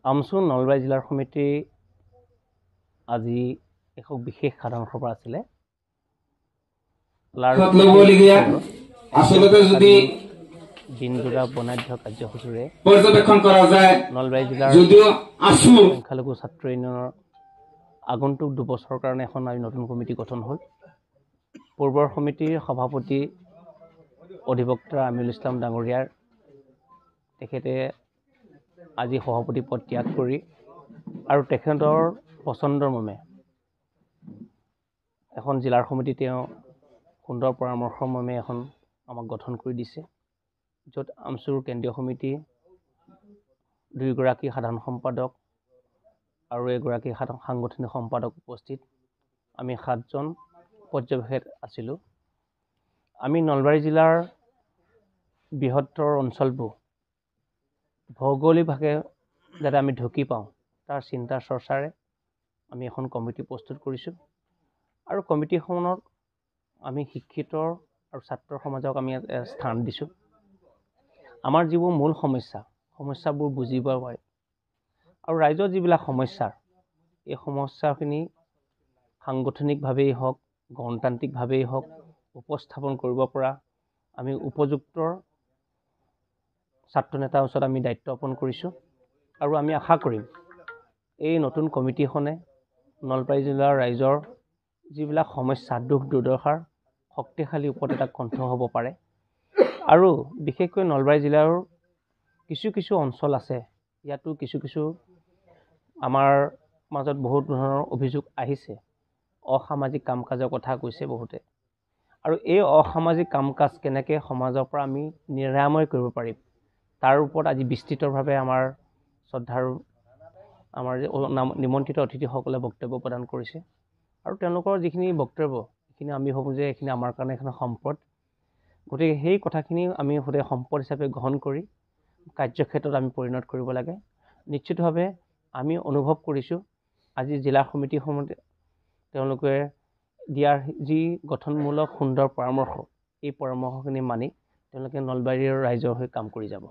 আমচু নলবাৰী জিলাৰ সমিতি আজি এক বিশেষ সাধাৰণ সভা আছিলে। আচলতে যদি দিনজোৰা বৰ্ণাঢ্য কাৰ্যসূচীৰে পৰ্যবেক্ষণ কৰা যায় নলবাৰী জিলাৰ যদিও আছু সংখ্যালঘু ছাত্ৰ ইউনিয়নৰ আগন্তুক 2 বছৰৰ কাৰণে এখন নতুন কমিটি গঠন হ'ল। পূৰ্বৰ সমিতিৰ সভাপতি অধিবক্তা আমিনুল ইছলাম ডাঙৰীয়াৰ তেখেতে আজি সভাপতি পদ ত্যাগ কৰি আৰু তেখেতৰ পচন্দৰ মৰ্মে এখন জিলাৰ সমিতি তেওঁ সুন্দৰ পৰামৰ্শৰ মৰ্মে এখন আমাক গঠন কৰি দিছে, য'ত আমচুৰ কেন্দ্ৰীয় সমিতি 2 গৰাকী সাধাৰণ সম্পাদক আৰু এগৰাকী সাংগঠনিক সম্পাদক উপস্থিত। আমি 7জন পৰ্যবেক্ষক আছিলোঁ। আমি নলবাৰী জিলাৰ বৃহত্তৰ অঞ্চলবোৰ ভৌগোলিকভাৱে যাতে আমি ঢুকি পাওঁ তাৰ চিন্তা চৰ্চাৰে আমি এখন কমিটি প্ৰস্তুত কৰিছোঁ আৰু কমিটিখনত আমি শিক্ষিত আৰু ছাত্ৰ সমাজক আমি স্থান দিছোঁ। আমাৰ যিবোৰ মূল সমস্যাবোৰ বুজিব পাৰে আৰু ৰাইজৰ যিবিলাক সমস্যা, এই সমস্যাখিনি সাংগঠনিকভাৱেই হওক গণতান্ত্ৰিকভাৱেই হওক উপস্থাপন কৰিব পৰা আমি উপযুক্ত ছাত্ৰ নেতাৰ ওচৰত আমি দায়িত্ব অৰ্পণ কৰিছোঁ আৰু আমি আশা কৰিম এই নতুন কমিটিখনে নলবাৰী জিলাৰ ৰাইজৰ যিবিলাক সমস্যা দুখ দুৰ্দশাৰ শক্তিশালী ওপৰত এটা কণ্ঠ হ'ব পাৰে। আৰু বিশেষকৈ নলবাৰী জিলাৰ কিছু অঞ্চল আছে, ইয়াতো কিছু আমাৰ মাজত বহুত ধৰণৰ অভিযোগ আহিছে, অসামাজিক কাম কাজৰ কথা কৈছে বহুতে, আৰু এই অসামাজিক কাম কাজ কেনেকৈ সমাজৰ পৰা আমি নিৰাময় কৰিব পাৰিম তাৰ ওপৰত আজি বিস্তৃতভাৱে আমাৰ শ্ৰদ্ধাৰ আমাৰ নিমন্ত্ৰিত অতিথিসকলে বক্তব্য প্ৰদান কৰিছে আৰু তেওঁলোকৰ যিখিনি বক্তব্য সেইখিনি আমি ভাবোঁ যে এইখিনি আমাৰ কাৰণে এখন সম্পদ। গতিকে সেই কথাখিনি আমি সদায় সম্পদ হিচাপে গ্ৰহণ কৰি কাৰ্যক্ষেত্ৰত আমি পৰিণত কৰিব লাগে। নিশ্চিতভাৱে আমি অনুভৱ কৰিছোঁ আজি জিলা সমিতিসমূহ তেওঁলোকে দিয়াৰ যি গঠনমূলক সুন্দৰ পৰামৰ্শ, এই পৰামৰ্শখিনি মানি তেওঁলোকে নলবাৰীৰ ৰাইজৰ হৈ কাম কৰি যাব।